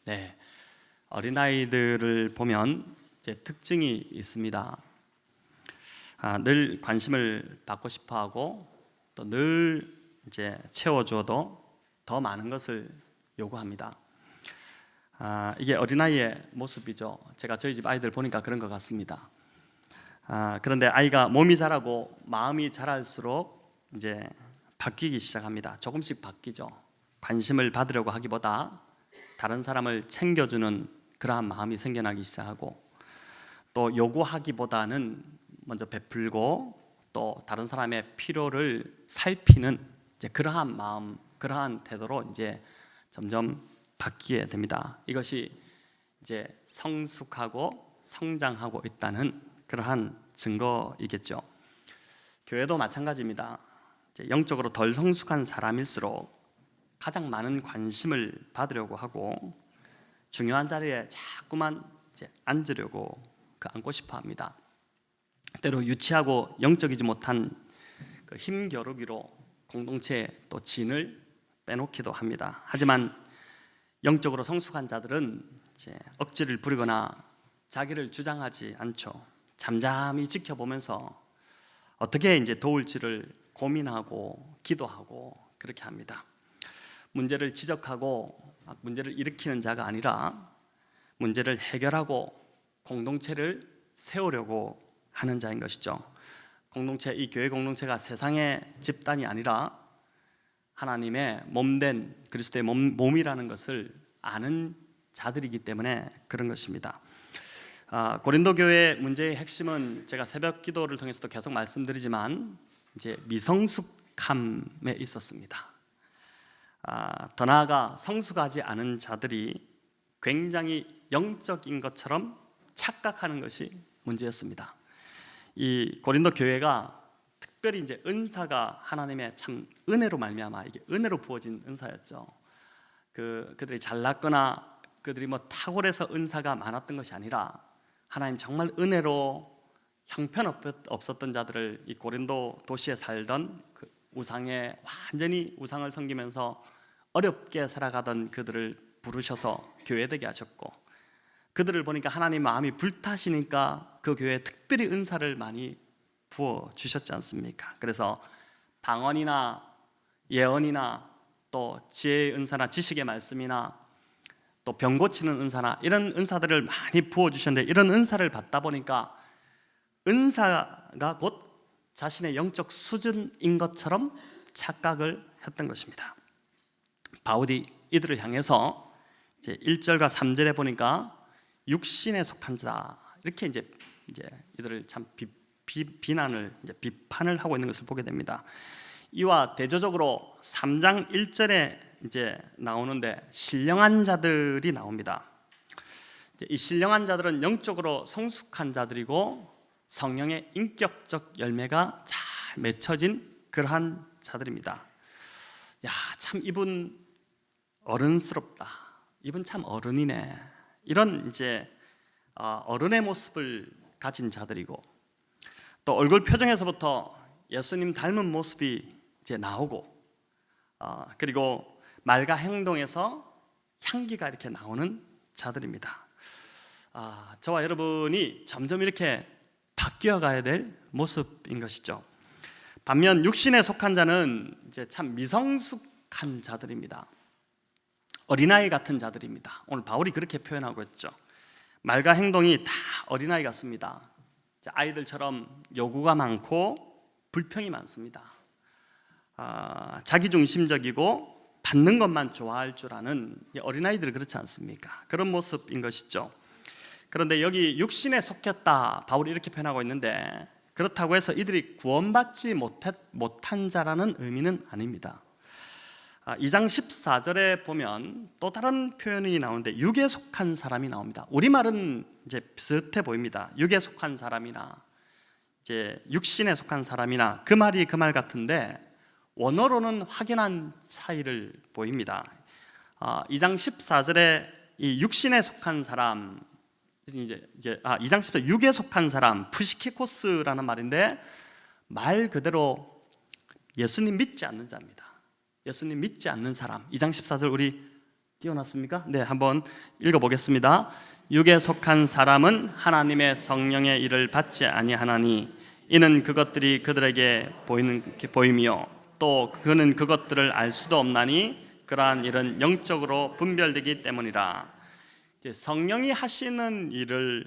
네, 어린아이들을 보면 이제 특징이 있습니다. 늘 관심을 받고 싶어하고 또 늘 이제 채워주어도 더 많은 것을 요구합니다. 이게 어린아이의 모습이죠. 제가 저희 집 아이들 보니까 그런 것 같습니다. 그런데 아이가 몸이 자라고 마음이 자랄수록 이제 바뀌기 시작합니다. 조금씩 바뀌죠. 관심을 받으려고 하기보다 다른 사람을 챙겨주는 그러한 마음이 생겨나기 시작하고, 또 요구하기보다는 먼저 베풀고 또 다른 사람의 필요를 살피는 이제 그러한 마음, 그러한 태도로 이제 점점 바뀌게 됩니다. 이것이 이제 성숙하고 성장하고 있다는 그러한 증거이겠죠. 교회도 마찬가지입니다. 이제 영적으로 덜 성숙한 사람일수록 가장 많은 관심을 받으려고 하고 중요한 자리에 자꾸만 이제 앉으려고 앉고 싶어 합니다. 때로 유치하고 영적이지 못한 그 힘겨루기로 공동체의 또 진을 빼놓기도 합니다. 하지만 영적으로 성숙한 자들은 이제 억지를 부리거나 자기를 주장하지 않죠. 잠잠히 지켜보면서 어떻게 이제 도울지를 고민하고 기도하고 그렇게 합니다. 문제를 지적하고 문제를 일으키는 자가 아니라 문제를 해결하고 공동체를 세우려고 하는 자인 것이죠. 공동체, 이 교회 공동체가 세상의 집단이 아니라 하나님의 몸된 그리스도의 몸이라는 것을 아는 자들이기 때문에 그런 것입니다. 고린도 교회 문제의 핵심은 제가 새벽 기도를 통해서도 계속 말씀드리지만 이제 미성숙함에 있었습니다. 더 나아가 성숙하지 않은 자들이 굉장히 영적인 것처럼 착각하는 것이 문제였습니다. 이 고린도 교회가 특별히 이제 은사가 하나님의 참 은혜로 말미암아 이게 은혜로 부어진 은사였죠. 그들이 잘났거나 그들이 뭐 탁월해서 은사가 많았던 것이 아니라 하나님 정말 은혜로 형편없었던 자들을 이 고린도 도시에 살던 그 우상에 완전히 우상을 섬기면서 어렵게 살아가던 그들을 부르셔서 교회되게 하셨고, 그들을 보니까 하나님 마음이 불타시니까 그 교회에 특별히 은사를 많이 부어주셨지 않습니까? 그래서 방언이나 예언이나 또 지혜의 은사나 지식의 말씀이나 또 병 고치는 은사나 이런 은사들을 많이 부어주셨는데, 이런 은사를 받다 보니까 은사가 곧 자신의 영적 수준인 것처럼 착각을 했던 것입니다. 바울이 이들을 향해서 이제 1절과 3절에 보니까 육신에 속한 자 이렇게 이제 이들을 참 비난을 이제 비판을 하고 있는 것을 보게 됩니다. 이와 대조적으로 3장 1절에 이제 나오는데 신령한 자들이 나옵니다. 이 신령한 자들은 영적으로 성숙한 자들이고 성령의 인격적 열매가 잘 맺혀진 그러한 자들입니다. 야, 참 이분 어른스럽다. 이분 참 어른이네. 이런 이제 어른의 모습을 가진 자들이고, 또 얼굴 표정에서부터 예수님 닮은 모습이 이제 나오고, 그리고 말과 행동에서 향기가 이렇게 나오는 자들입니다. 저와 여러분이 점점 이렇게 바뀌어 가야 될 모습인 것이죠. 반면 육신에 속한 자는 이제 참 미성숙한 자들입니다. 어린아이 같은 자들입니다. 오늘 바울이 그렇게 표현하고 있죠. 말과 행동이 다 어린아이 같습니다. 아이들처럼 요구가 많고 불평이 많습니다. 자기중심적이고 받는 것만 좋아할 줄 아는 어린아이들은 그렇지 않습니까? 그런 모습인 것이죠. 그런데 여기 육신에 속했다, 바울이 이렇게 표현하고 있는데, 그렇다고 해서 이들이 구원받지 못한 자라는 의미는 아닙니다. 2장 14절에 보면 또 다른 표현이 나오는데 육에 속한 사람이 나옵니다. 우리말은 이제 비슷해 보입니다. 육에 속한 사람이나 이제 육신에 속한 사람이나 그 말이 그 말 같은데 원어로는 확연한 차이를 보입니다. 2장 14절에 이 육신에 속한 사람, 2장 14절 육에 속한 사람, 푸시키코스라는 말인데 말 그대로 예수님 믿지 않는 자입니다. 예수님 믿지 않는 사람. 2장 14절 우리 띄워놨습니까? 네, 한번 읽어보겠습니다. 육에 속한 사람은 하나님의 성령의 일을 받지 아니하나니 이는 그것들이 그들에게 보임이요 또 그는 그것들을 알 수도 없나니 그러한 일은 영적으로 분별되기 때문이라. 이제 성령이 하시는 일을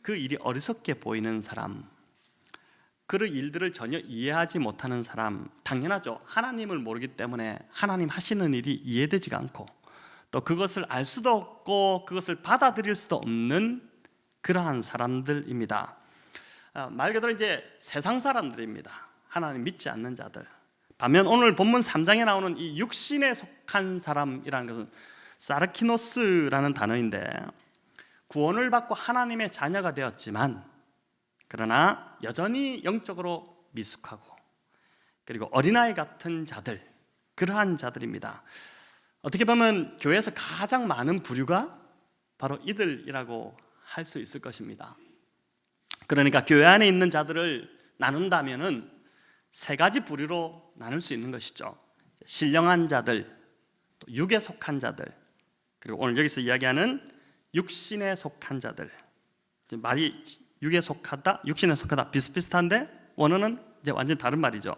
그 일이 어리석게 보이는 사람, 그 일들을 전혀 이해하지 못하는 사람, 당연하죠. 하나님을 모르기 때문에 하나님 하시는 일이 이해되지가 않고 또 그것을 알 수도 없고 그것을 받아들일 수도 없는 그러한 사람들입니다. 말 그대로 이제 세상 사람들입니다. 하나님 믿지 않는 자들. 반면 오늘 본문 3장에 나오는 이 육신에 속한 사람이라는 것은 사르키노스라는 단어인데, 구원을 받고 하나님의 자녀가 되었지만 그러나 여전히 영적으로 미숙하고 그리고 어린아이 같은 자들, 그러한 자들입니다. 어떻게 보면 교회에서 가장 많은 부류가 바로 이들이라고 할 수 있을 것입니다. 그러니까 교회 안에 있는 자들을 나눈다면은 세 가지 부류로 나눌 수 있는 것이죠. 신령한 자들, 또 육에 속한 자들, 그리고 오늘 여기서 이야기하는 육신에 속한 자들. 말이 육에 속하다, 육신에 속하다 비슷비슷한데 원어는 이제 완전 다른 말이죠.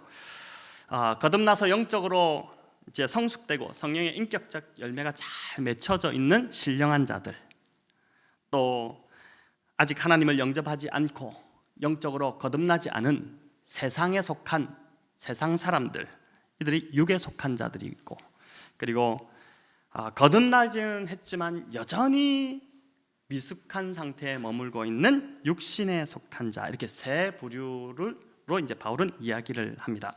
거듭나서 영적으로 이제 성숙되고 성령의 인격적 열매가 잘 맺혀져 있는 신령한 자들, 또 아직 하나님을 영접하지 않고 영적으로 거듭나지 않은 세상에 속한 세상 사람들, 이들이 육에 속한 자들이 있고, 그리고 거듭나지는 했지만 여전히 미숙한 상태에 머물고 있는 육신에 속한 자, 이렇게 세 부류로 이제 바울은 이야기를 합니다.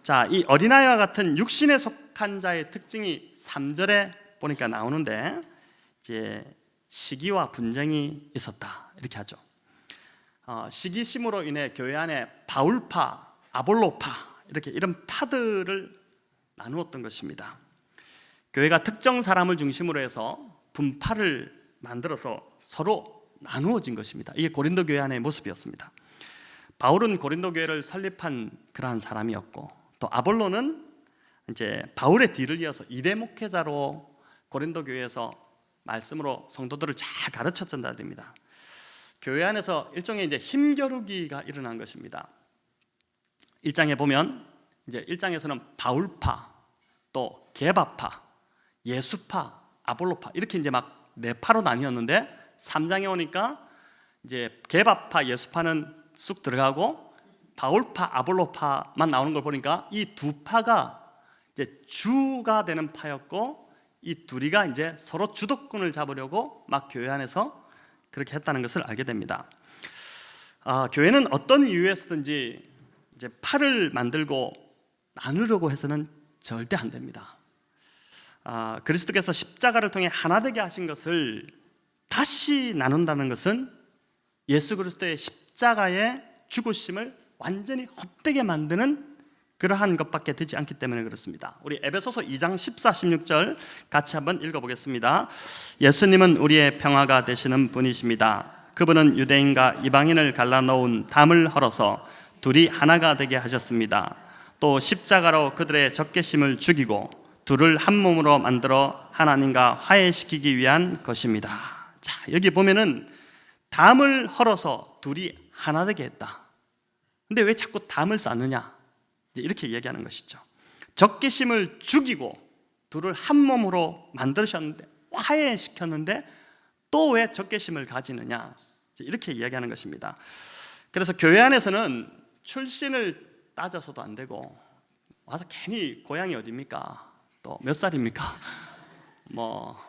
자, 이 어린아이와 같은 육신에 속한 자의 특징이 3절에 보니까 나오는데, 이제 시기와 분쟁이 있었다 이렇게 하죠. 시기심으로 인해 교회 안에 바울파, 아볼로파 이렇게 이런 파들을 나누었던 것입니다. 교회가 특정 사람을 중심으로 해서 분파를 만들어서 서로 나누어진 것입니다. 이게 고린도 교회 안의 모습이었습니다. 바울은 고린도 교회를 설립한 그러한 사람이었고, 또 아볼로는 이제 바울의 뒤를 이어서 이대 목회자로 고린도 교회에서 말씀으로 성도들을 잘 가르쳤던 자들입니다. 교회 안에서 일종의 이제 힘겨루기가 일어난 것입니다. 1장에 보면 이제 1장에서는 바울파, 또 게바파, 예수파, 아볼로파 이렇게 이제 막 네 파로 나뉘었는데 3장에 오니까 이제 게바파, 예수파는 쑥 들어가고 바울파, 아볼로파만 나오는 걸 보니까 이 두 파가 이제 주가 되는 파였고, 이 둘이가 이제 서로 주도권을 잡으려고 막 교회 안에서 그렇게 했다는 것을 알게 됩니다. 교회는 어떤 이유에서든지 이제 파를 만들고 나누려고 해서는 절대 안 됩니다. 그리스도께서 십자가를 통해 하나 되게 하신 것을 다시 나눈다는 것은 예수 그리스도의 십자가의 죽으심을 완전히 헛되게 만드는 그러한 것밖에 되지 않기 때문에 그렇습니다. 우리 에베소서 2장 14, 16절 같이 한번 읽어보겠습니다. 예수님은 우리의 평화가 되시는 분이십니다. 그분은 유대인과 이방인을 갈라놓은 담을 헐어서 둘이 하나가 되게 하셨습니다. 또 십자가로 그들의 적개심을 죽이고 둘을 한 몸으로 만들어 하나님과 화해시키기 위한 것입니다. 자, 여기 보면은 담을 헐어서 둘이 하나 되게 했다. 근데 왜 자꾸 담을 쌓느냐? 이렇게 얘기하는 것이죠. 적개심을 죽이고 둘을 한 몸으로 만드셨는데, 화해시켰는데 또 왜 적개심을 가지느냐? 이렇게 이야기하는 것입니다. 그래서 교회 안에서는 출신을 따져서도 안 되고, 와서 괜히 고향이 어디입니까? 또 몇 살입니까? 뭐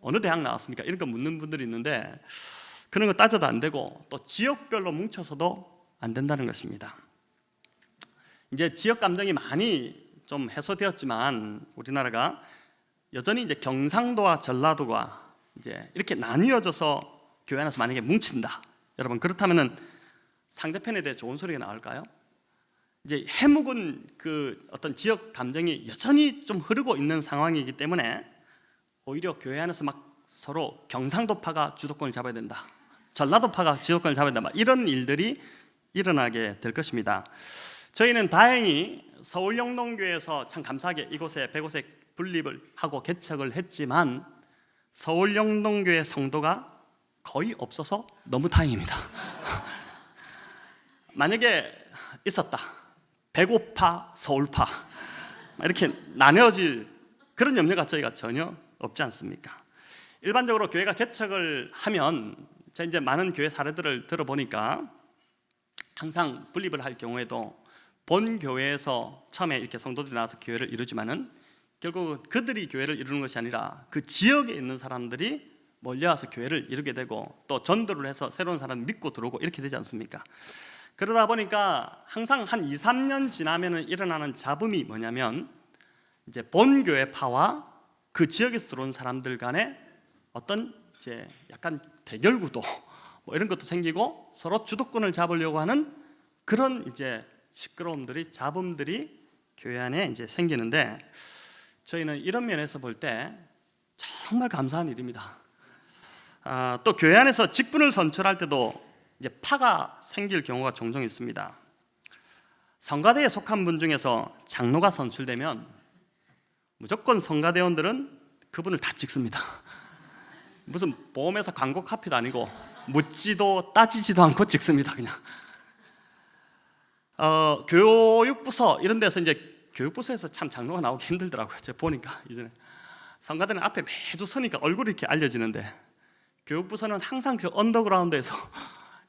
어느 대학 나왔습니까? 이런 거 묻는 분들이 있는데, 그런 거 따져도 안 되고 또 지역별로 뭉쳐서도 안 된다는 것입니다. 이제 지역 감정이 많이 좀 해소되었지만 우리나라가 여전히 이제 경상도와 전라도가 이제 이렇게 나뉘어져서 교회 안에서 만약에 뭉친다. 여러분, 그렇다면은 상대편에 대해 좋은 소리가 나올까요? 이제 해묵은 그 어떤 지역 감정이 여전히 좀 흐르고 있는 상황이기 때문에 오히려 교회 안에서 막 서로 경상도파가 주도권을 잡아야 된다, 전라도파가 주도권을 잡아야 된다, 막 이런 일들이 일어나게 될 것입니다. 저희는 다행히 서울 영동교회에서 참 감사하게 이곳에 105세 분립을 하고 개척을 했지만 서울 영동교회 성도가 거의 없어서 너무 다행입니다. 만약에 있었다, 배고파 서울파 이렇게 나뉘어질 그런 염려가 저희가 전혀 없지 않습니까? 일반적으로 교회가 개척을 하면 제가 이제 많은 교회 사례들을 들어보니까 항상 분립을 할 경우에도 본 교회에서 처음에 이렇게 성도들이 나와서 교회를 이루지만은 결국 그들이 교회를 이루는 것이 아니라 그 지역에 있는 사람들이 몰려와서 교회를 이루게 되고 또 전도를 해서 새로운 사람을 믿고 들어오고 이렇게 되지 않습니까? 그러다 보니까 항상 한 2, 3년 지나면 일어나는 잡음이 뭐냐면 이제 본 교회파와 그 지역에서 들어온 사람들 간에 어떤 이제 약간 대결 구도 뭐 이런 것도 생기고 서로 주도권을 잡으려고 하는 그런 이제 시끄러움들이, 잡음들이 교회 안에 이제 생기는데 저희는 이런 면에서 볼 때 정말 감사한 일입니다. 또 교회 안에서 직분을 선출할 때도 이제 파가 생길 경우가 종종 있습니다. 성가대에 속한 분 중에서 장로가 선출되면 무조건 성가대원들은 그분을 다 찍습니다. 무슨 보험회사 광고 카피도 아니고 묻지도 따지지도 않고 찍습니다. 그냥 교육부서 이런 데서 이제 교육부서에서 참 장로가 나오기 힘들더라고요. 제가 보니까 이제는 성가대는 앞에 매주 서니까 얼굴이 이렇게 알려지는데 교육부서는 항상 그 언더그라운드에서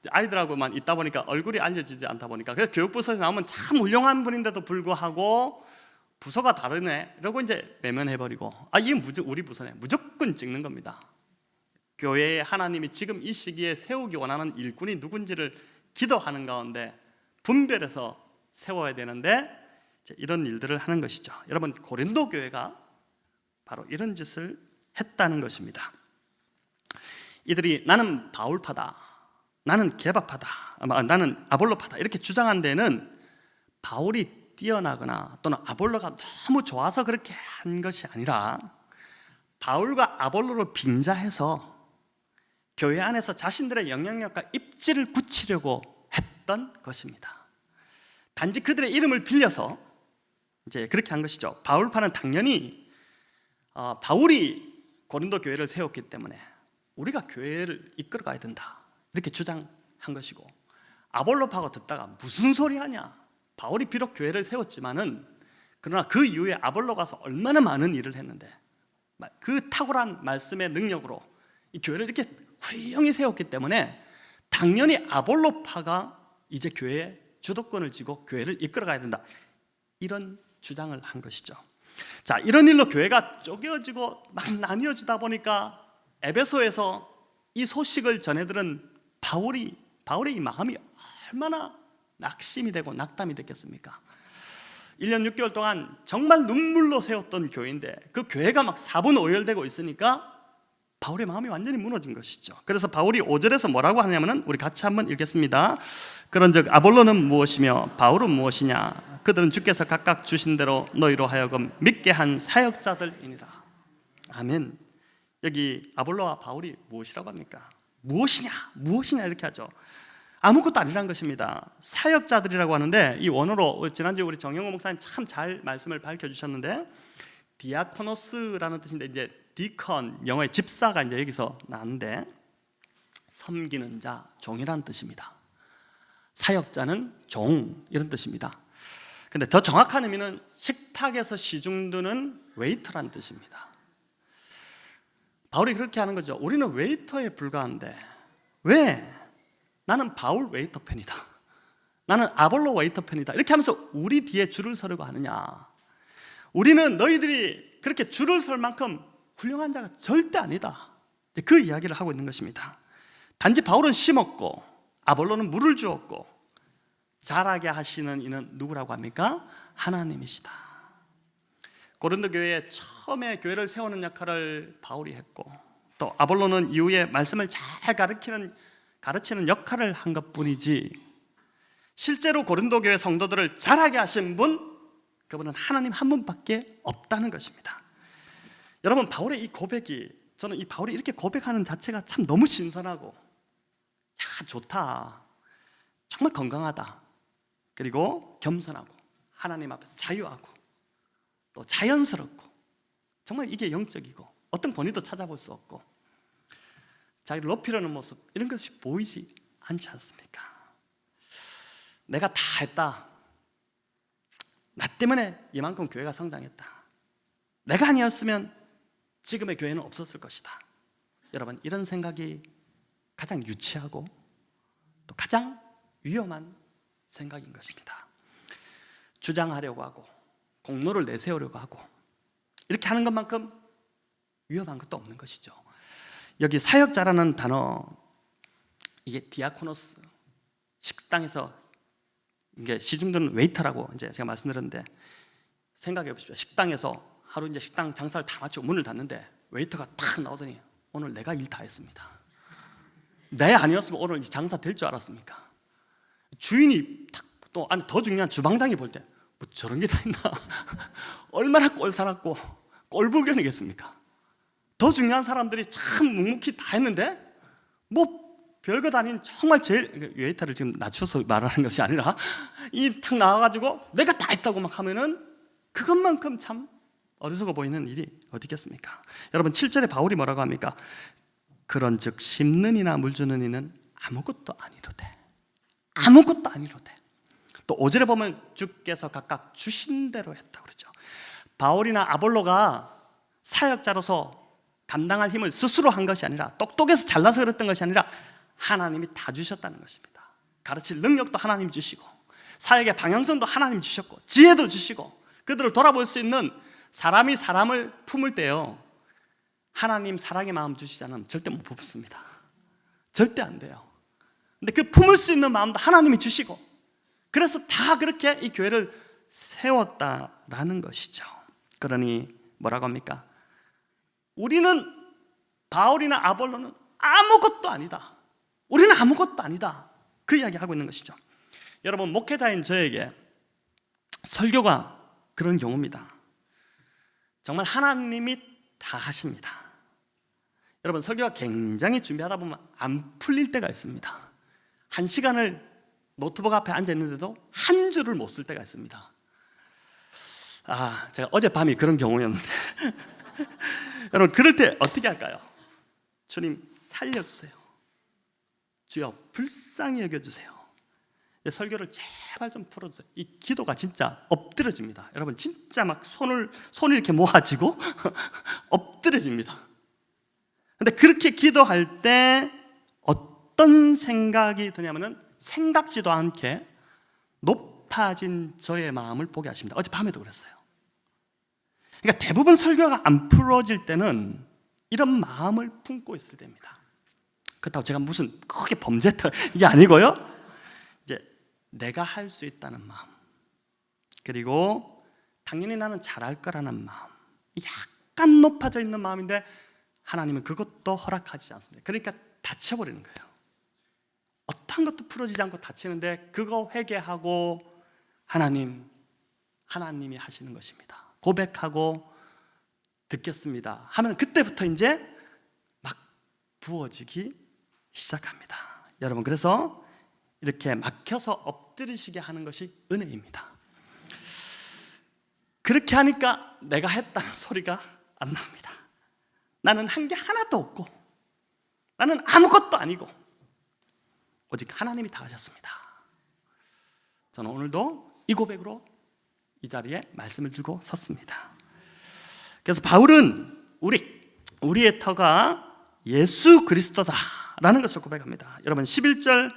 아이들하고만 있다 보니까 얼굴이 알려지지 않다 보니까 그래서 교육부서에서 나오면 참 훌륭한 분인데도 불구하고 부서가 다르네 이러고 이제 외면해버리고 이건 우리 부서네 무조건 찍는 겁니다. 교회에 하나님이 지금 이 시기에 세우기 원하는 일꾼이 누군지를 기도하는 가운데 분별해서 세워야 되는데 이런 일들을 하는 것이죠. 여러분 고린도 교회가 바로 이런 짓을 했다는 것입니다. 이들이 나는 바울파다, 나는 게바파다, 나는 아볼로파다 이렇게 주장한 데는 바울이 뛰어나거나 또는 아볼로가 너무 좋아서 그렇게 한 것이 아니라 바울과 아볼로를 빙자해서 교회 안에서 자신들의 영향력과 입지를 굳히려고 했던 것입니다. 단지 그들의 이름을 빌려서 이제 그렇게 한 것이죠. 바울파는 당연히 바울이 고린도 교회를 세웠기 때문에 우리가 교회를 이끌어가야 된다 이렇게 주장한 것이고, 아볼로파가 듣다가 무슨 소리 하냐, 바울이 비록 교회를 세웠지만은 그러나 그 이후에 아볼로가 가서 얼마나 많은 일을 했는데 그 탁월한 말씀의 능력으로 이 교회를 이렇게 훌륭히 세웠기 때문에 당연히 아볼로파가 이제 교회에 주도권을 쥐고 교회를 이끌어가야 된다 이런 주장을 한 것이죠. 자, 이런 일로 교회가 쪼개어지고 막 나뉘어지다 보니까 에베소에서 이 소식을 전해들은 바울의 이 마음이 얼마나 낙심이 되고 낙담이 됐겠습니까? 1년 6개월 동안 정말 눈물로 세웠던 교회인데 그 교회가 막 사분오열되고 있으니까 바울의 마음이 완전히 무너진 것이죠. 그래서 바울이 5절에서 뭐라고 하냐면은 우리 같이 한번 읽겠습니다. 그런즉 아볼로는 무엇이며 바울은 무엇이냐? 그들은 주께서 각각 주신 대로 너희로 하여금 믿게 한 사역자들이니라. 아멘. 여기 아볼로와 바울이 무엇이라고 합니까? 무엇이냐 이렇게 하죠. 아무것도 아니란 것입니다. 사역자들이라고 하는데 이 원어로 지난주에 우리 정영호 목사님 참 잘 말씀을 밝혀주셨는데 디아코노스라는 뜻인데 이제 디컨 영어의 집사가 이제 여기서 나왔는데 섬기는 자, 종이라는 뜻입니다. 사역자는 종 이런 뜻입니다. 근데 더 정확한 의미는 식탁에서 시중드는 웨이터란 뜻입니다. 바울이 그렇게 하는 거죠. 우리는 웨이터에 불과한데 왜 나는 바울 웨이터 편이다, 나는 아볼로 웨이터 편이다 이렇게 하면서 우리 뒤에 줄을 서려고 하느냐? 우리는 너희들이 그렇게 줄을 설 만큼 훌륭한 자가 절대 아니다. 그 이야기를 하고 있는 것입니다. 단지 바울은 심었고 아볼로는 물을 주었고 자라게 하시는 이는 누구라고 합니까? 하나님이시다. 고린도 교회에 처음에 교회를 세우는 역할을 바울이 했고 또 아볼로는 이후에 말씀을 잘 가르치는 역할을 한 것뿐이지 실제로 고린도 교회 성도들을 자라게 하신 분, 그분은 하나님 한 분밖에 없다는 것입니다. 여러분 바울의 이 고백이, 저는 이 바울이 이렇게 고백하는 자체가 참 너무 신선하고 좋다, 정말 건강하다, 그리고 겸손하고 하나님 앞에서 자유하고 또 자연스럽고 정말 이게 영적이고 어떤 권위도 찾아볼 수 없고 자기를 높이려는 모습, 이런 것이 보이지 않지 않습니까? 내가 다 했다. 나 때문에 이만큼 교회가 성장했다. 내가 아니었으면 지금의 교회는 없었을 것이다. 여러분, 이런 생각이 가장 유치하고 또 가장 위험한 생각인 것입니다. 주장하려고 하고 공로를 내세우려고 하고 이렇게 하는 것만큼 위험한 것도 없는 것이죠. 여기 사역자라는 단어, 이게 디아코노스, 식당에서 이게 시중들은 웨이터라고 이제 제가 말씀드렸는데, 생각해 보십시오. 식당에서 하루 이제 식당 장사를 다 마치고 문을 닫는데 웨이터가 탁 나오더니 오늘 내가 일 다 했습니다. 내 아니었으면 오늘 장사 될 줄 알았습니까? 주인이 탁, 또 아니 더 중요한 주방장이 볼 때 뭐 저런 게 다 있나? 얼마나 꼴 살았고 꼴불견이겠습니까? 더 중요한 사람들이 참 묵묵히 다 했는데 뭐 별것 아닌 정말 제일, 웨이터를 지금 낮춰서 말하는 것이 아니라 이 탁 나와가지고 내가 다 했다고 막 하면은 그것만큼 참 어리석어 보이는 일이 어디 있겠습니까? 여러분, 7절에 바울이 뭐라고 합니까? 그런즉 심는 이나 물 주는 이는 아무것도 아니로되, 아무것도 아니로되. 또 5절에 보면 주께서 각각 주신 대로 했다고 그러죠. 바울이나 아볼로가 사역자로서 감당할 힘을 스스로 한 것이 아니라, 똑똑해서 잘나서 그랬던 것이 아니라 하나님이 다 주셨다는 것입니다. 가르칠 능력도 하나님 주시고 사역의 방향성도 하나님 주셨고 지혜도 주시고, 그들을 돌아볼 수 있는, 사람이 사람을 품을 때요, 하나님 사랑의 마음 주시지 않으면 절대 못 품습니다. 절대 안 돼요. 근데 그 품을 수 있는 마음도 하나님이 주시고, 그래서 다 그렇게 이 교회를 세웠다라는 것이죠. 그러니 뭐라고 합니까? 우리는, 바울이나 아볼로는 아무것도 아니다. 우리는 아무것도 아니다. 그 이야기 하고 있는 것이죠. 여러분, 목회자인 저에게 설교가 그런 경우입니다. 정말 하나님이 다 하십니다. 여러분, 설교가 굉장히 준비하다 보면 안 풀릴 때가 있습니다. 1시간을 노트북 앞에 앉아 있는데도 한 줄을 못 쓸 때가 있습니다. 제가 어젯밤이 그런 경우였는데 여러분, 그럴 때 어떻게 할까요? 주님 살려주세요. 주여 불쌍히 여겨주세요. 설교를 제발 좀 풀어주세요. 이 기도가 진짜 엎드려집니다. 여러분, 진짜 막 손을 이렇게 모아지고 엎드려집니다. 근데 그렇게 기도할 때 어떤 생각이 드냐면은, 생각지도 않게 높아진 저의 마음을 보게 하십니다. 어젯밤에도 그랬어요. 그러니까 대부분 설교가 안 풀어질 때는 이런 마음을 품고 있을 때입니다. 그렇다고 제가 무슨 크게 범죄했다 이게 아니고요, 이제 내가 할 수 있다는 마음, 그리고 당연히 나는 잘할 거라는 마음, 약간 높아져 있는 마음인데 하나님은 그것도 허락하지 않습니다. 그러니까 다쳐버리는 거예요. 어떤 것도 풀어지지 않고 다치는데 그거 회개하고 하나님이 하시는 것입니다. 고백하고 듣겠습니다 하면 그때부터 이제 막 부어지기 시작합니다. 여러분, 그래서 이렇게 막혀서 엎드리시게 하는 것이 은혜입니다. 그렇게 하니까 내가 했다는 소리가 안 나옵니다. 나는 한 게 하나도 없고 나는 아무것도 아니고 오직 하나님이 다 하셨습니다. 저는 오늘도 이 고백으로 이 자리에 말씀을 들고 섰습니다. 그래서 바울은 우리의 터가 예수 그리스도다라는 것을 고백합니다. 여러분, 11절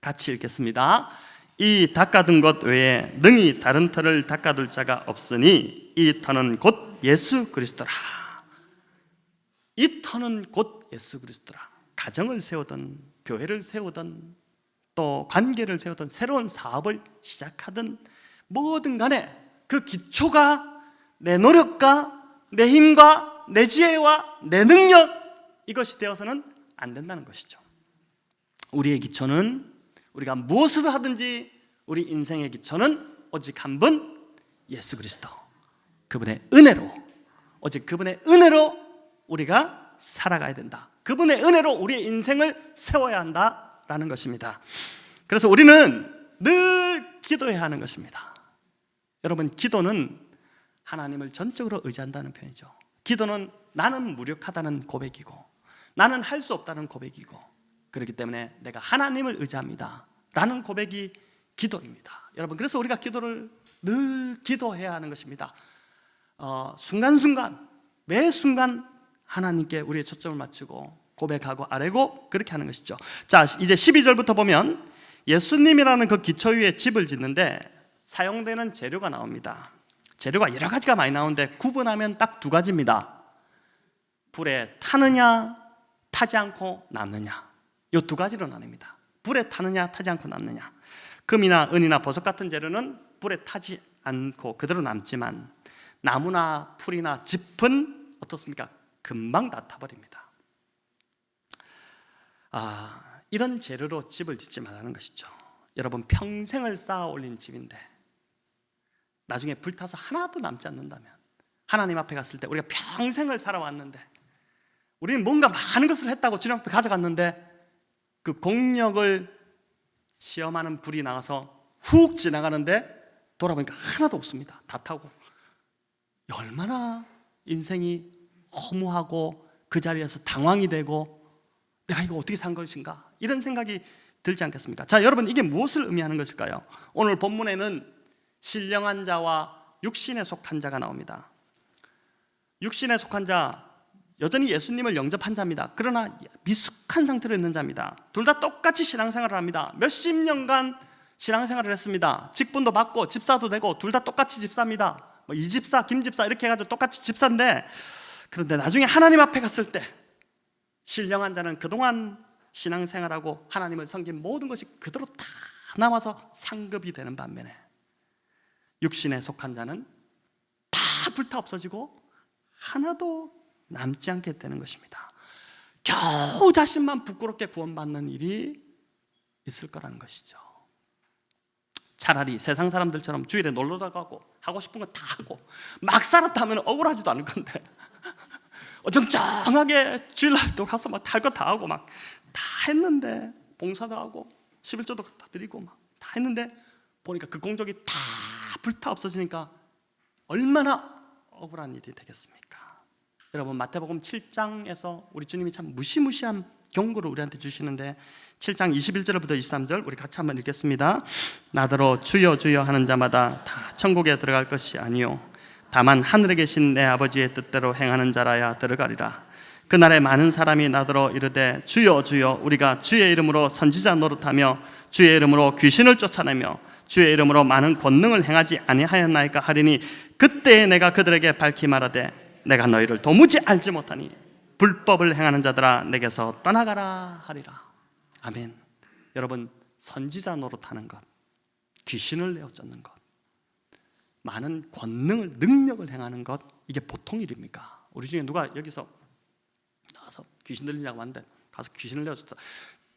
같이 읽겠습니다. 이 닦아둔 것 외에 능히 다른 터를 닦아둘 자가 없으니 이 터는 곧 예수 그리스도라. 이 터는 곧 예수 그리스도라. 가정을 세우든 교회를 세우든 또 관계를 세우든 새로운 사업을 시작하든 뭐든 간에 그 기초가 내 노력과 내 힘과 내 지혜와 내 능력, 이것이 되어서는 안 된다는 것이죠. 우리의 기초는, 우리가 무엇을 하든지 우리 인생의 기초는 오직 한 분, 예수 그리스도. 그분의 은혜로, 오직 그분의 은혜로 우리가 살아가야 된다. 그분의 은혜로 우리의 인생을 세워야 한다라는 것입니다. 그래서 우리는 늘 기도해야 하는 것입니다. 여러분, 기도는 하나님을 전적으로 의지한다는 표현이죠. 기도는 나는 무력하다는 고백이고 나는 할 수 없다는 고백이고 그렇기 때문에 내가 하나님을 의지합니다 라는 고백이 기도입니다. 여러분, 그래서 우리가 기도를 늘 기도해야 하는 것입니다. 순간순간 매 순간 하나님께 우리의 초점을 맞추고 고백하고 아뢰고 그렇게 하는 것이죠. 자, 이제 12절부터 보면 예수님이라는 그 기초 위에 집을 짓는데 사용되는 재료가 나옵니다. 재료가 여러 가지가 많이 나오는데 구분하면 딱 두 가지입니다. 불에 타느냐 타지 않고 남느냐, 이 두 가지로 나뉩니다. 불에 타느냐 타지 않고 남느냐. 금이나 은이나 보석 같은 재료는 불에 타지 않고 그대로 남지만 나무나 풀이나 짚은 어떻습니까? 금방 다 타버립니다. 이런 재료로 집을 짓지 말라는 것이죠. 여러분, 평생을 쌓아 올린 집인데 나중에 불타서 하나도 남지 않는다면, 하나님 앞에 갔을 때 우리가 평생을 살아왔는데 우리는 뭔가 많은 것을 했다고 주님 앞에 가져갔는데 그 공력을 시험하는 불이 나가서 훅 지나가는데 돌아보니까 하나도 없습니다. 다 타고. 얼마나 인생이 허무하고 그 자리에서 당황이 되고 내가 이거 어떻게 산 것인가, 이런 생각이 들지 않겠습니까? 자, 여러분, 이게 무엇을 의미하는 것일까요? 오늘 본문에는 신령한 자와 육신에 속한 자가 나옵니다. 육신에 속한 자, 여전히 예수님을 영접한 자입니다. 그러나 미숙한 상태로 있는 자입니다. 둘 다 똑같이 신앙생활을 합니다. 몇십 년간 신앙생활을 했습니다. 직분도 받고 집사도 되고 둘 다 똑같이 집사입니다. 이 집사, 김 집사 이렇게 해가지고 똑같이 집사인데, 그런데 나중에 하나님 앞에 갔을 때 신령한 자는 그동안 신앙생활하고 하나님을 섬긴 모든 것이 그대로 다 남아서 상급이 되는 반면에 육신에 속한 자는 다 불타 없어지고 하나도 남지 않게 되는 것입니다. 겨우 자신만 부끄럽게 구원받는 일이 있을 거라는 것이죠. 차라리 세상 사람들처럼 주일에 놀러다 가고 하고 싶은 거 다 하고 막 살았다 하면 억울하지도 않을 건데 어정쩡하게 주일날도 가서 막 할 거 다 하고 막 다 했는데, 봉사도 하고 11조도 다 드리고 막 다 했는데 보니까 그 공적이 다 불타 없어지니까 얼마나 억울한 일이 되겠습니까? 여러분, 마태복음 7장에서 우리 주님이 참 무시무시한 경고를 우리한테 주시는데 7장 21절부터 23절 우리 같이 한번 읽겠습니다. 나더러 주여 주여 하는 자마다 다 천국에 들어갈 것이 아니요 다만 하늘에 계신 내 아버지의 뜻대로 행하는 자라야 들어가리라. 그날에 많은 사람이 나더러 이르되 주여 주여 우리가 주의 이름으로 선지자 노릇하며 주의 이름으로 귀신을 쫓아내며 주의 이름으로 많은 권능을 행하지 아니하였나이까 하리니 그때에 내가 그들에게 밝히 말하되 내가 너희를 도무지 알지 못하니 불법을 행하는 자들아 내게서 떠나가라 하리라. 아멘. 여러분, 선지자 노릇하는 것, 귀신을 내어 쫓는 것, 많은 권능을, 능력을 행하는 것, 이게 보통 일입니까? 우리 중에 누가 여기서 나와서 귀신 들리냐고 하는데 가서 귀신을 내어 쫓다,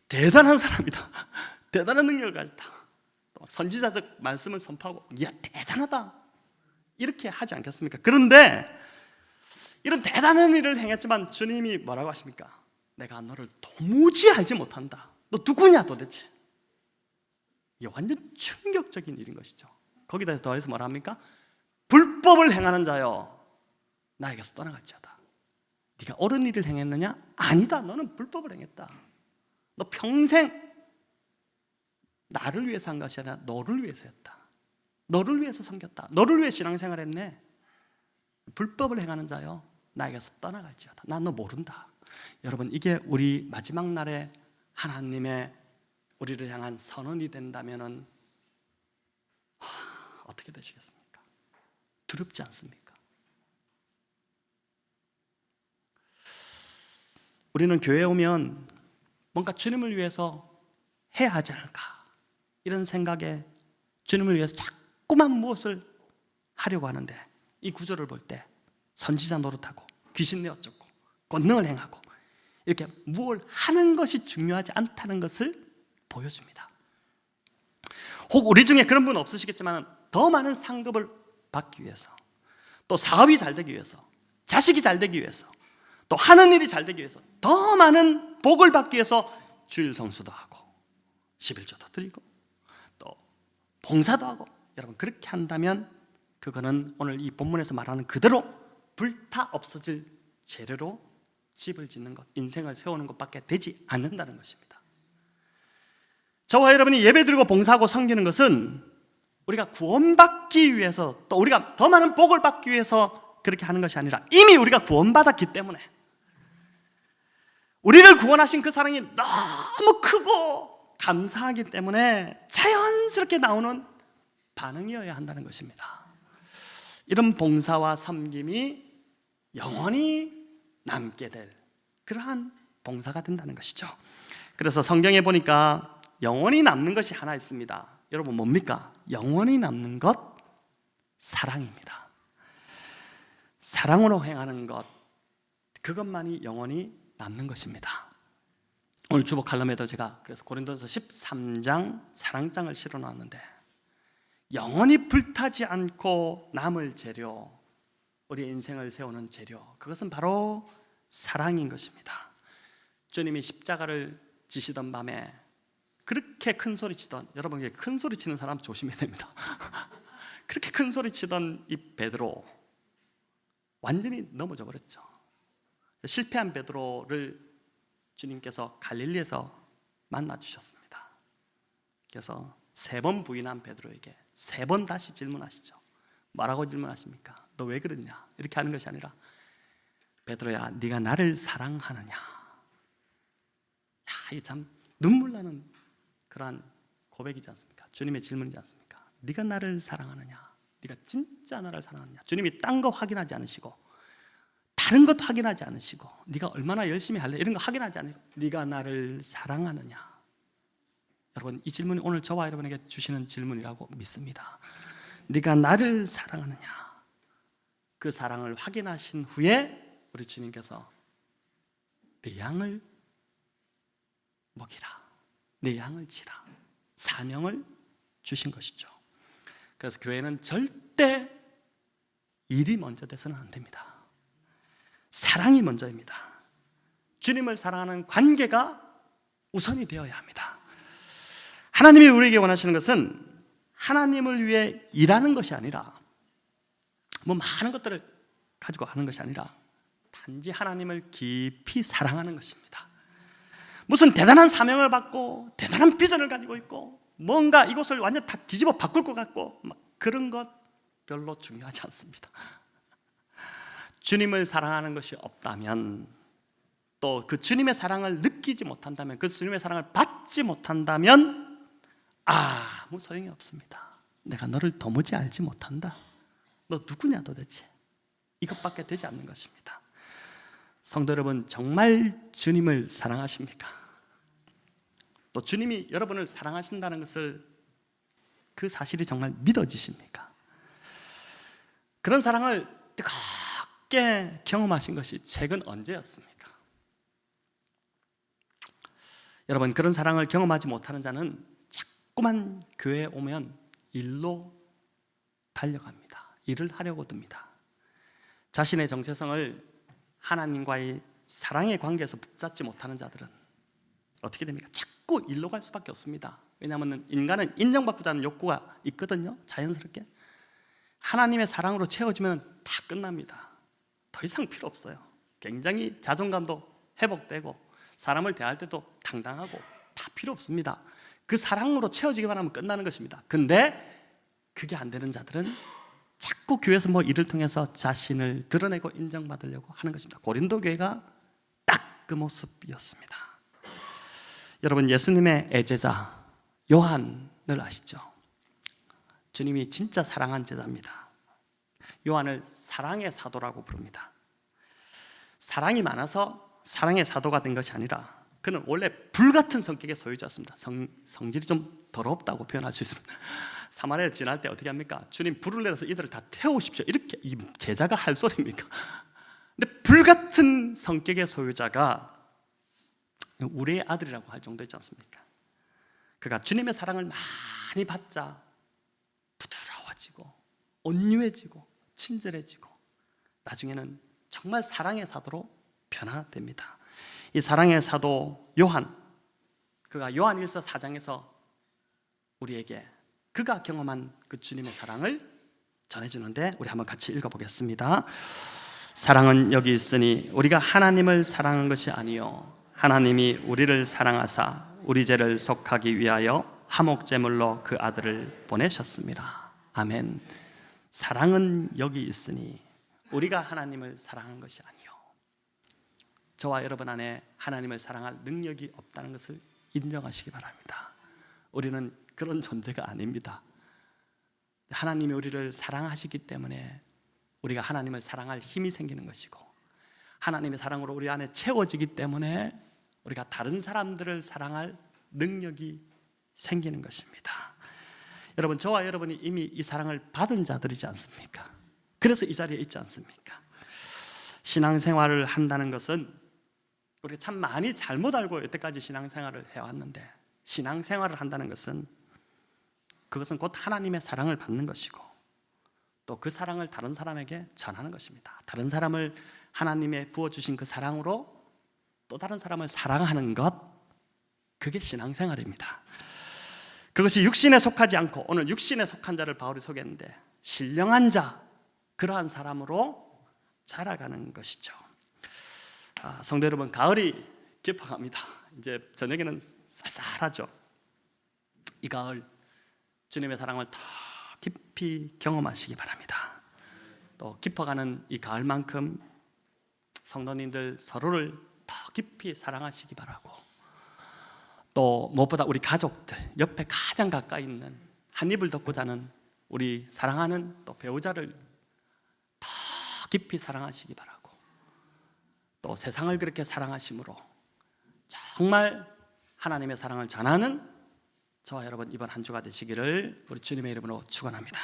대단한 사람이다, 대단한 능력을 가졌다, 또 선지자적 말씀을 선포하고 이야 대단하다 이렇게 하지 않겠습니까? 그런데 이런 대단한 일을 행했지만 주님이 뭐라고 하십니까? 내가 너를 도무지 알지 못한다. 너 누구냐 도대체? 이게 완전 충격적인 일인 것이죠. 거기다 더해서 뭐라 합니까? 불법을 행하는 자여 나에게서 떠나갈지어다. 네가 옳은 일을 행했느냐? 아니다. 너는 불법을 행했다. 너 평생 나를 위해서 한 것이 아니라 너를 위해서 했다. 너를 위해서 섬겼다. 너를 위해 신앙생활 했네. 불법을 행하는 자여 나에게서 떠나갈지어다. 난 너 모른다. 여러분, 이게 우리 마지막 날에 하나님의 우리를 향한 선언이 된다면은 어떻게 되시겠습니까? 두렵지 않습니까? 우리는 교회에 오면 뭔가 주님을 위해서 해야 하지 않을까, 이런 생각에 주님을 위해서 자꾸만 무엇을 하려고 하는데, 이 구절을 볼 때 선지자 노릇하고 귀신 내어 쫓고 권능을 행하고 이렇게 무엇을 하는 것이 중요하지 않다는 것을 보여줍니다. 혹 우리 중에 그런 분 없으시겠지만 더 많은 상급을 받기 위해서, 또 사업이 잘 되기 위해서, 자식이 잘 되기 위해서, 또 하는 일이 잘 되기 위해서, 더 많은 복을 받기 위해서 주일 성수도 하고 11조도 드리고 또 봉사도 하고, 여러분 그렇게 한다면 그거는 오늘 이 본문에서 말하는 그대로 불타 없어질 재료로 집을 짓는 것, 인생을 세우는 것밖에 되지 않는다는 것입니다. 저와 여러분이 예배드리고 봉사하고 섬기는 것은 우리가 구원받기 위해서, 또 우리가 더 많은 복을 받기 위해서 그렇게 하는 것이 아니라 이미 우리가 구원받았기 때문에, 우리를 구원하신 그 사랑이 너무 크고 감사하기 때문에 자연스럽게 나오는 반응이어야 한다는 것입니다. 이런 봉사와 섬김이 영원히 남게 될 그러한 봉사가 된다는 것이죠. 그래서 성경에 보니까 영원히 남는 것이 하나 있습니다. 여러분 뭡니까? 영원히 남는 것, 사랑입니다. 사랑으로 행하는 것, 그것만이 영원히 남는 것입니다. 오늘 주보 칼럼에도 제가 그래서 고린도서 13장 사랑장을 실어놨는데, 영원히 불타지 않고 남을 재료, 우리 인생을 세우는 재료, 그것은 바로 사랑인 것입니다. 주님이 십자가를 지시던 밤에 그렇게 큰 소리 치던, 여러분 큰 소리 치는 사람 조심해야 됩니다. 그렇게 큰 소리 치던 이 베드로 완전히 넘어져 버렸죠. 실패한 베드로를 주님께서 갈릴리에서 만나 주셨습니다. 그래서 3번 부인한 베드로에게 3번 다시 질문하시죠. 뭐라고 질문하십니까? 너 왜 그러냐? 이렇게 하는 것이 아니라, 베드로야, 네가 나를 사랑하느냐? 이게 참 눈물 나는 그러한 고백이지 않습니까? 주님의 질문이지 않습니까? 네가 나를 사랑하느냐? 네가 진짜 나를 사랑하느냐? 주님이 딴 거 확인하지 않으시고, 다른 것 확인하지 않으시고, 네가 얼마나 열심히 할래? 이런 거 확인하지 않으시고, 네가 나를 사랑하느냐? 여러분, 이 질문이 오늘 저와 여러분에게 주시는 질문이라고 믿습니다. 네가 나를 사랑하느냐? 그 사랑을 확인하신 후에 우리 주님께서 내 양을 먹이라, 내 양을 치라, 사명을 주신 것이죠. 그래서 교회는 절대 일이 먼저 돼서는 안 됩니다. 사랑이 먼저입니다. 주님을 사랑하는 관계가 우선이 되어야 합니다. 하나님이 우리에게 원하시는 것은 하나님을 위해 일하는 것이 아니라, 뭐 많은 것들을 가지고 하는 것이 아니라 단지 하나님을 깊이 사랑하는 것입니다. 무슨 대단한 사명을 받고 대단한 비전을 가지고 있고 뭔가 이곳을 완전 다 뒤집어 바꿀 것 같고 그런 것 별로 중요하지 않습니다. 주님을 사랑하는 것이 없다면, 또 그 주님의 사랑을 느끼지 못한다면, 그 주님의 사랑을 받지 못한다면 아무 소용이 없습니다. 내가 너를 도무지 알지 못한다. 너 누구냐 도대체? 이것밖에 되지 않는 것입니다. 성도 여러분, 정말 주님을 사랑하십니까? 또 주님이 여러분을 사랑하신다는 것을, 그 사실이 정말 믿어지십니까? 그런 사랑을 뜨겁게 경험하신 것이 최근 언제였습니까? 여러분, 그런 사랑을 경험하지 못하는 자는 자꾸만 교회에 오면 일로 달려갑니다. 일을 하려고 듭니다. 자신의 정체성을 하나님과의 사랑의 관계에서 붙잡지 못하는 자들은 어떻게 됩니까? 자꾸 일로 갈 수밖에 없습니다. 왜냐하면 인간은 인정받고자 하는 욕구가 있거든요. 자연스럽게 하나님의 사랑으로 채워지면 다 끝납니다. 더 이상 필요 없어요. 굉장히 자존감도 회복되고 사람을 대할 때도 당당하고 다 필요 없습니다. 그 사랑으로 채워지기만 하면 끝나는 것입니다. 근데 그게 안 되는 자들은 자꾸 교회에서 뭐 일을 통해서 자신을 드러내고 인정받으려고 하는 것입니다. 고린도 교회가 딱 그 모습이었습니다. 여러분, 예수님의 애제자 요한을 아시죠? 주님이 진짜 사랑한 제자입니다. 요한을 사랑의 사도라고 부릅니다. 사랑이 많아서 사랑의 사도가 된 것이 아니라, 그는 원래 불같은 성격의 소유자였습니다. 성질이 좀 더럽다고 표현할 수 있습니다. 사마리아를 지날 때 어떻게 합니까? 주님, 불을 내려서 이들을 다 태우십시오. 이렇게 이 제자가 할 소리입니까? 근데 불같은 성격의 소유자가 우리의 아들이라고 할 정도 있지 않습니까? 그가 주님의 사랑을 많이 받자 부드러워지고 온유해지고 친절해지고 나중에는 정말 사랑의 사도로 변화됩니다. 이 사랑의 사도 요한, 그가 요한일서 4장에서 우리에게 그가 경험한 그 주님의 사랑을 전해주는데, 우리 한번 같이 읽어보겠습니다. 사랑은 여기 있으니 우리가 하나님을 사랑한 것이 아니요 하나님이 우리를 사랑하사 우리 죄를 속하기 위하여 화목제물로 그 아들을 보내셨습니다. 아멘. 사랑은 여기 있으니 우리가 하나님을 사랑한 것이 아니요, 저와 여러분 안에 하나님을 사랑할 능력이 없다는 것을 인정하시기 바랍니다. 우리는 그런 존재가 아닙니다. 하나님이 우리를 사랑하시기 때문에 우리가 하나님을 사랑할 힘이 생기는 것이고, 하나님의 사랑으로 우리 안에 채워지기 때문에 우리가 다른 사람들을 사랑할 능력이 생기는 것입니다. 여러분, 저와 여러분이 이미 이 사랑을 받은 자들이지 않습니까? 그래서 이 자리에 있지 않습니까? 신앙생활을 한다는 것은 우리가 참 많이 잘못 알고 여태까지 신앙생활을 해왔는데, 신앙생활을 한다는 것은 그것은 곧 하나님의 사랑을 받는 것이고 또 그 사랑을 다른 사람에게 전하는 것입니다. 다른 사람을 하나님의 부어주신 그 사랑으로 또 다른 사람을 사랑하는 것, 그게 신앙생활입니다. 그것이 육신에 속하지 않고, 오늘 육신에 속한 자를 바울이 소개했는데 신령한 자, 그러한 사람으로 자라가는 것이죠. 성도 여러분, 가을이 깊어갑니다. 이제 저녁에는 쌀쌀하죠. 이 가을 주님의 사랑을 더 깊이 경험하시기 바랍니다. 또 깊어가는 이 가을만큼 성도님들 서로를 더 깊이 사랑하시기 바라고, 또 무엇보다 우리 가족들, 옆에 가장 가까이 있는 한 입을 덮고 자는 우리 사랑하는 또 배우자를 더 깊이 사랑하시기 바라고, 또 세상을 그렇게 사랑하심으로 정말 하나님의 사랑을 전하는 저와 여러분 이번 한 주가 되시기를 우리 주님의 이름으로 축원합니다.